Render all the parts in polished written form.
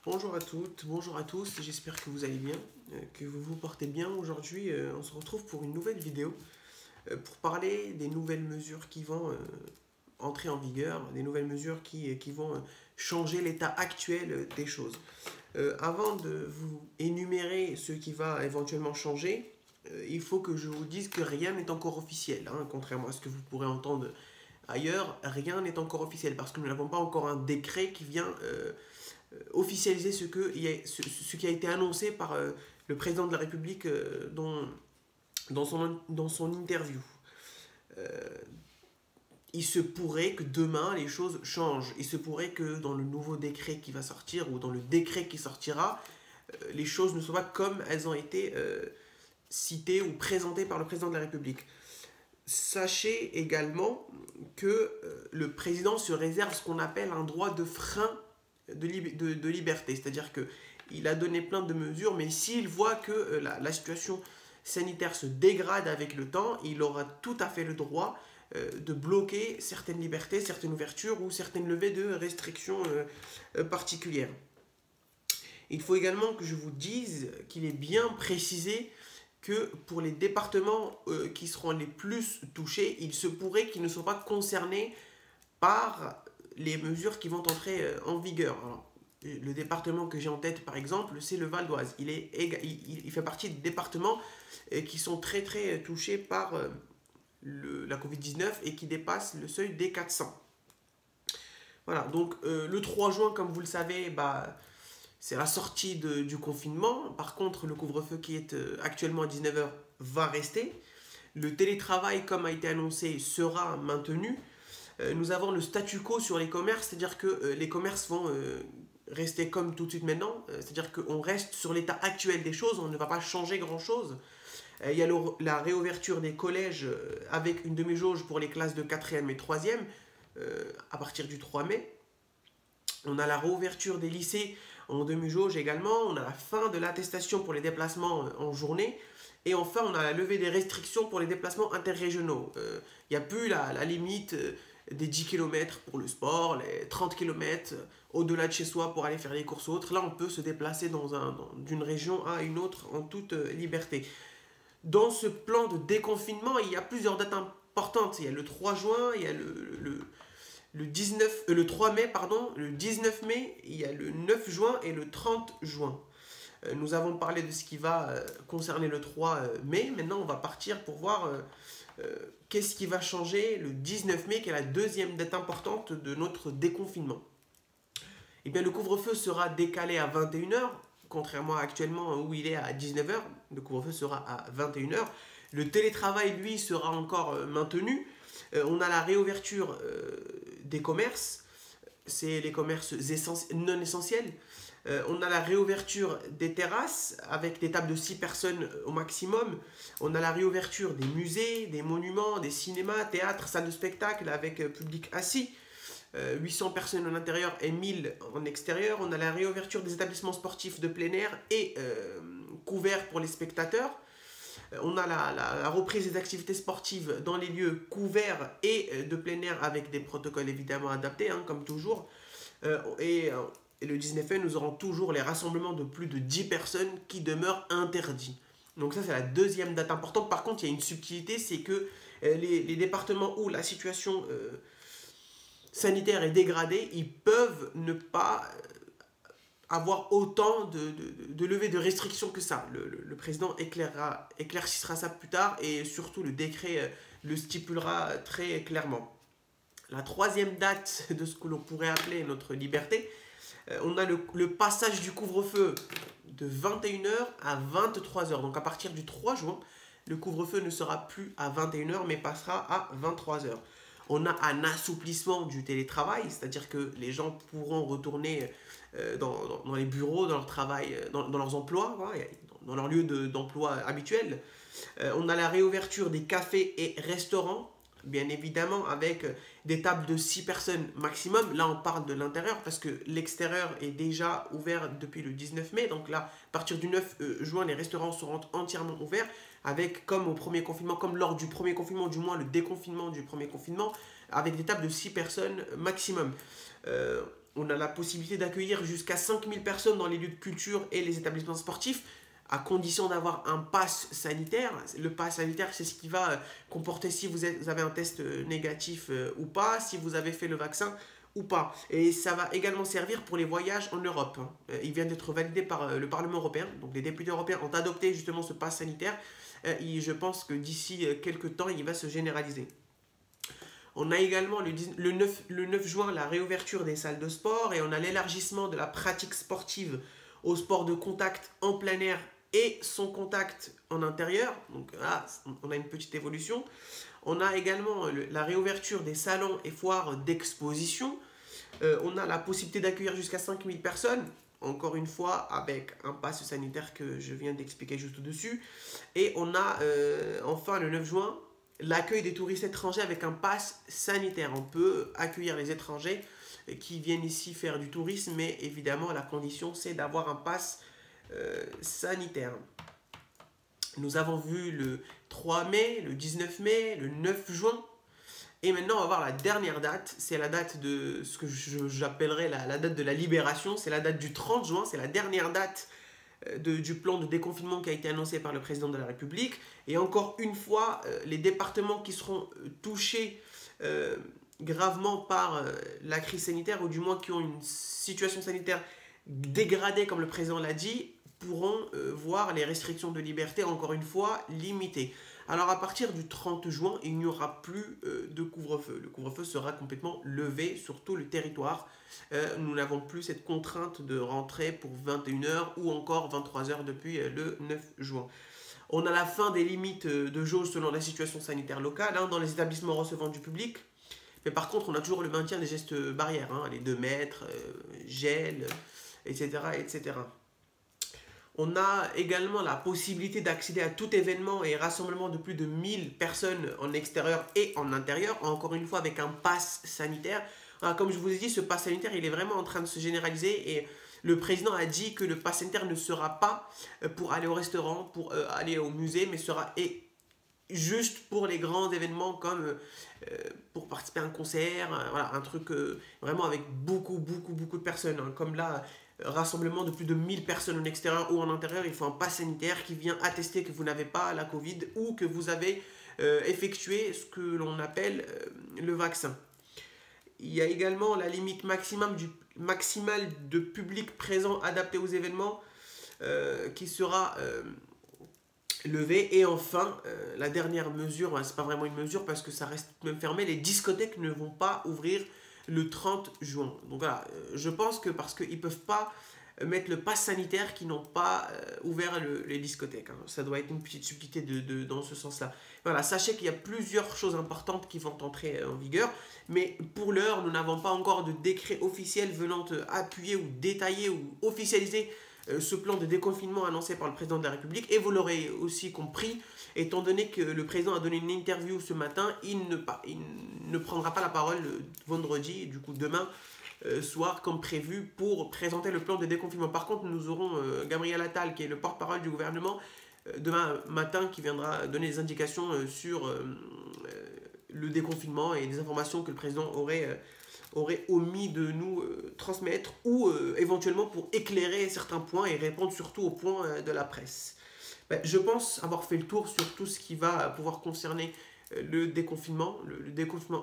Bonjour à toutes, bonjour à tous, j'espère que vous allez bien, que vous vous portez bien. Aujourd'hui, on se retrouve pour une nouvelle vidéo pour parler des nouvelles mesures qui vont entrer en vigueur, des nouvelles mesures qui vont changer l'état actuel des choses. Avant de vous énumérer ce qui va éventuellement changer, il faut que je vous dise que rien n'est encore officiel, hein, contrairement à ce que vous pourrez entendre ailleurs, rien n'est encore officiel parce que nous n'avons pas encore un décret qui vient officialiser ce qui a été annoncé par le président de la République dans son interview. Euh, il se pourrait que demain les choses changent. Il se pourrait que dans le nouveau décret qui va sortir ou dans le décret qui sortira, les choses ne soient pas comme elles ont été citées ou présentées par le président de la République. Sachez également que le président se réserve ce qu'on appelle un droit de frein de liberté. C'est-à-dire qu'il a donné plein de mesures, mais s'il voit que la situation sanitaire se dégrade avec le temps, il aura tout à fait le droit de bloquer certaines libertés, certaines ouvertures ou certaines levées de restrictions particulières. Il faut également que je vous dise qu'il est bien précisé que pour les départements qui seront les plus touchés, il se pourrait qu'ils ne soient pas concernés par les mesures qui vont entrer en vigueur. Alors, le département que j'ai en tête, par exemple, c'est le Val d'Oise. Il fait partie des départements qui sont très très touchés par la Covid-19 et qui dépassent le seuil des 400. Voilà, donc le 3 juin, comme vous le savez, c'est la sortie du confinement. Par contre, le couvre-feu qui est actuellement à 19h va rester. Le télétravail, comme a été annoncé, sera maintenu. Nous avons le statu quo sur les commerces, c'est-à-dire que les commerces vont rester comme tout de suite maintenant, c'est-à-dire qu'on reste sur l'état actuel des choses, on ne va pas changer grand-chose. Il y a la réouverture des collèges avec une demi-jauge pour les classes de 4e et 3e à partir du 3 mai. On a la réouverture des lycées en demi-jauge également, on a la fin de l'attestation pour les déplacements en journée, et enfin on a la levée des restrictions pour les déplacements interrégionaux. Il n'y a plus la limite des 10 km pour le sport, les 30 km au-delà de chez soi pour aller faire les courses ou autres. Là, on peut se déplacer d'une région à une autre en toute liberté. Dans ce plan de déconfinement, il y a plusieurs dates importantes. Il y a le 3 juin, il y a le 3 mai, pardon, le 19 mai, il y a le 9 juin et le 30 juin. Nous avons parlé de ce qui va concerner le 3 mai. Maintenant, on va partir pour voir qu'est-ce qui va changer le 19 mai, qui est la deuxième date importante de notre déconfinement. Eh bien, le couvre-feu sera décalé à 21h, contrairement à actuellement où il est à 19h. Le couvre-feu sera à 21h. Le télétravail, lui, sera encore maintenu. On a la réouverture des commerces, c'est les commerces non essentiels. On a la réouverture des terrasses avec des tables de 6 personnes au maximum. On a la réouverture des musées, des monuments, des cinémas, théâtres, salles de spectacle avec public assis. 800 personnes en intérieur et 1000 en extérieur. On a la réouverture des établissements sportifs de plein air et couverts pour les spectateurs. On a la reprise des activités sportives dans les lieux couverts et de plein air avec des protocoles évidemment adaptés, hein, comme toujours. Et le 19 mai, nous aurons toujours les rassemblements de plus de 10 personnes qui demeurent interdits. Donc ça, c'est la deuxième date importante. Par contre, il y a une subtilité, c'est que les départements où la situation sanitaire est dégradée, ils peuvent ne pas avoir autant de levées de restrictions que ça. Le président éclaircira ça plus tard et surtout le décret le stipulera très clairement. La troisième date de ce que l'on pourrait appeler notre liberté, on a le passage du couvre-feu de 21h à 23h. Donc à partir du 3 juin, le couvre-feu ne sera plus à 21h mais passera à 23h. On a un assouplissement du télétravail, c'est-à-dire que les gens pourront retourner dans les bureaux, dans leur travail, dans leurs emplois, voilà, dans leur lieu d'emploi habituel. On a la réouverture des cafés et restaurants, bien évidemment avec des tables de 6 personnes maximum. Là, on parle de l'intérieur parce que l'extérieur est déjà ouvert depuis le 19 mai. Donc là, à partir du 9 juin, les restaurants seront entièrement ouverts avec, comme au premier confinement, comme lors du premier confinement, du moins le déconfinement du premier confinement, avec des tables de 6 personnes maximum. On a la possibilité d'accueillir jusqu'à 5000 personnes dans les lieux de culture et les établissements sportifs, à condition d'avoir un pass sanitaire. Le pass sanitaire, c'est ce qui va comporter si vous avez un test négatif ou pas, si vous avez fait le vaccin ou pas. Et ça va également servir pour les voyages en Europe. Il vient d'être validé par le Parlement européen. Donc les députés européens ont adopté justement ce pass sanitaire. Et je pense que d'ici quelques temps, il va se généraliser. On a également le 9 juin la réouverture des salles de sport et on a l'élargissement de la pratique sportive au sport de contact en plein air et sans contact en intérieur. Donc là, on a une petite évolution. On a également la réouverture des salons et foires d'exposition. On a la possibilité d'accueillir jusqu'à 5000 personnes, encore une fois avec un pass sanitaire que je viens d'expliquer juste au-dessus. Et on a enfin le 9 juin l'accueil des touristes étrangers avec un pass sanitaire. On peut accueillir les étrangers qui viennent ici faire du tourisme, mais évidemment la condition c'est d'avoir un pass sanitaire. Nous avons vu le 3 mai, le 19 mai, le 9 juin. Et maintenant, on va voir la dernière date. C'est la date de ce que j'appellerais la date de la libération. C'est la date du 30 juin. C'est la dernière date du plan de déconfinement qui a été annoncé par le président de la République. Et encore une fois, les départements qui seront touchés gravement par la crise sanitaire, ou du moins qui ont une situation sanitaire dégradée, comme le président l'a dit, pourront voir les restrictions de liberté, encore une fois, limitées. Alors à partir du 30 juin, il n'y aura plus de couvre-feu. Le couvre-feu sera complètement levé sur tout le territoire. Nous n'avons plus cette contrainte de rentrer pour 21h ou encore 23h depuis le 9 juin. On a la fin des limites de jauge selon la situation sanitaire locale dans les établissements recevant du public. Mais par contre, on a toujours le maintien des gestes barrières, les 2 mètres, gel, etc., etc. On a également la possibilité d'accéder à tout événement et rassemblement de plus de 1000 personnes en extérieur et en intérieur, encore une fois avec un pass sanitaire. Alors, comme je vous ai dit, ce pass sanitaire, il est vraiment en train de se généraliser et le président a dit que le pass sanitaire ne sera pas pour aller au restaurant, pour aller au musée, mais sera juste pour les grands événements comme pour participer à un concert, voilà, un truc vraiment avec beaucoup de personnes, comme là, rassemblement de plus de 1000 personnes en extérieur ou en intérieur, il faut un pass sanitaire qui vient attester que vous n'avez pas la Covid ou que vous avez effectué ce que l'on appelle le vaccin. Il y a également la limite maximale de public présent adapté aux événements qui sera levée. Et enfin, la dernière mesure, c'est pas vraiment une mesure parce que ça reste même fermé, les discothèques ne vont pas ouvrir le 30 juin. Donc voilà, je pense que parce qu'ils ne peuvent pas mettre le pass sanitaire qui n'ont pas ouvert les discothèques. Ça doit être une petite subtilité dans ce sens-là. Voilà, sachez qu'il y a plusieurs choses importantes qui vont entrer en vigueur, mais pour l'heure, nous n'avons pas encore de décret officiel venant appuyer ou détailler ou officialiser ce plan de déconfinement annoncé par le président de la République. Et vous l'aurez aussi compris, étant donné que le président a donné une interview ce matin, il ne prendra pas la parole vendredi, du coup demain soir comme prévu, pour présenter le plan de déconfinement. Par contre, nous aurons Gabriel Attal, qui est le porte-parole du gouvernement, demain matin, qui viendra donner des indications sur le déconfinement et des informations que le président aurait omis de nous transmettre, ou éventuellement pour éclairer certains points et répondre surtout aux points de la presse. Je pense avoir fait le tour sur tout ce qui va pouvoir concerner le déconfinement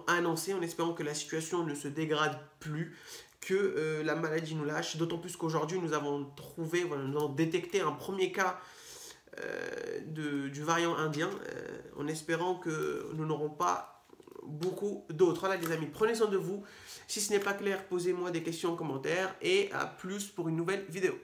annoncé, en espérant que la situation ne se dégrade plus, que la maladie nous lâche, d'autant plus qu'aujourd'hui nous avons détecté un premier cas du variant indien, en espérant que nous n'aurons pas beaucoup d'autres. Voilà les amis, prenez soin de vous. Si ce n'est pas clair, posez-moi des questions en commentaire et à plus pour une nouvelle vidéo.